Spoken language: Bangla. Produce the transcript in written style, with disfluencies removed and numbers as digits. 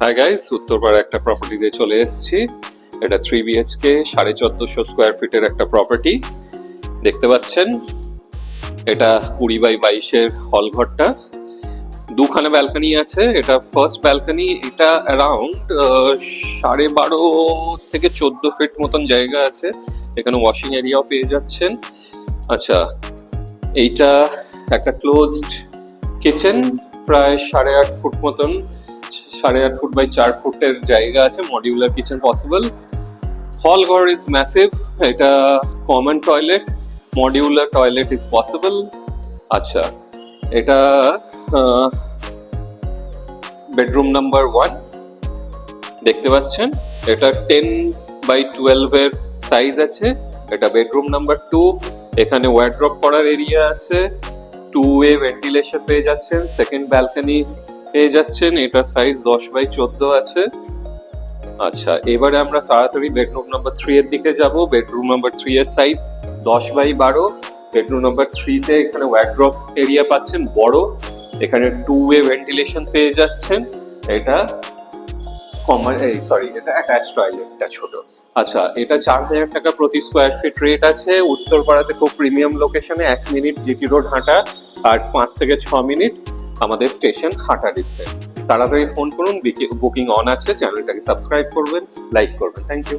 হাই গাইস, উত্তরপাড়া একটা প্রপার্টিতে চলে এসেছি। এটা 3 বিএইচকে 1450 স্কোয়ার ফিটের একটা প্রপার্টি দেখতে পাচ্ছেন। এটা 20x22 হল ঘরটা, দুখানা ব্যালকনি আছে। এটা ফার্স্ট ব্যালকনি, এটা অ্যারাউন্ড 12.5 থেকে 14 ফিট মতন জায়গা আছে। এখানে ওয়াশিং এরিয়াও পেয়ে যাচ্ছেন। আচ্ছা, এইটা একটা ক্লোজড কিচেন, প্রায় 8.5 ফুট মতন, 8.5 ফুট বাই 4 ফুটের জায়গা আছে। Modular kitchen possible. হল ঘর ইজ ম্যাসিভ। এটা common toilet, modular toilet is possible. আচ্ছা, এটা বেডরুম নাম্বার 1 দেখতে পাচ্ছেন। এটা 10x12 এর সাইজ আছে। এটা বেডরুম নাম্বার 2। এখানে ওয়ার্ড্রপ করার এরিয়া আছে, 2 ওয়ে ভেন্টিলেশন পেয়ে যাচ্ছেন, সেকেন্ড ব্যালকনি পেয়ে যাচ্ছেন। এটা সাইজ 10x14 আছে। আচ্ছা, এবারে আমরা তাড়াতাড়ি বেডরুম নাম্বার 3 এর দিকে যাব। বেডরুম নাম্বার 3 এর সাইজ 10x12। বেডরুম নাম্বার 3 তে এখানে ওয়ার্ড্রপ এরিয়া পাচ্ছেন বড়, এখানে 2 ওয়ে ভেন্টিলেশন পেয়ে যাচ্ছেন। এটা এটা অ্যাটাচ টয়লেটটা ছোট। আচ্ছা, এটা 4,000 টাকা প্রতি স্কোয়ার ফিট রেট আছে। উত্তরপাড়াতে খুব প্রিমিয়াম লোকেশনে, 1 মিনিট জিটি রোড হাঁটা আর 5 থেকে 6 মিনিট আমাদের স্টেশন হাঁটা ডিস্টেন্স। তাড়াতাড়ি ফোন করুন, বুকিং অন আছে। চ্যানেলটাকে সাবস্ক্রাইব করবেন, লাইক করবেন। Thank you.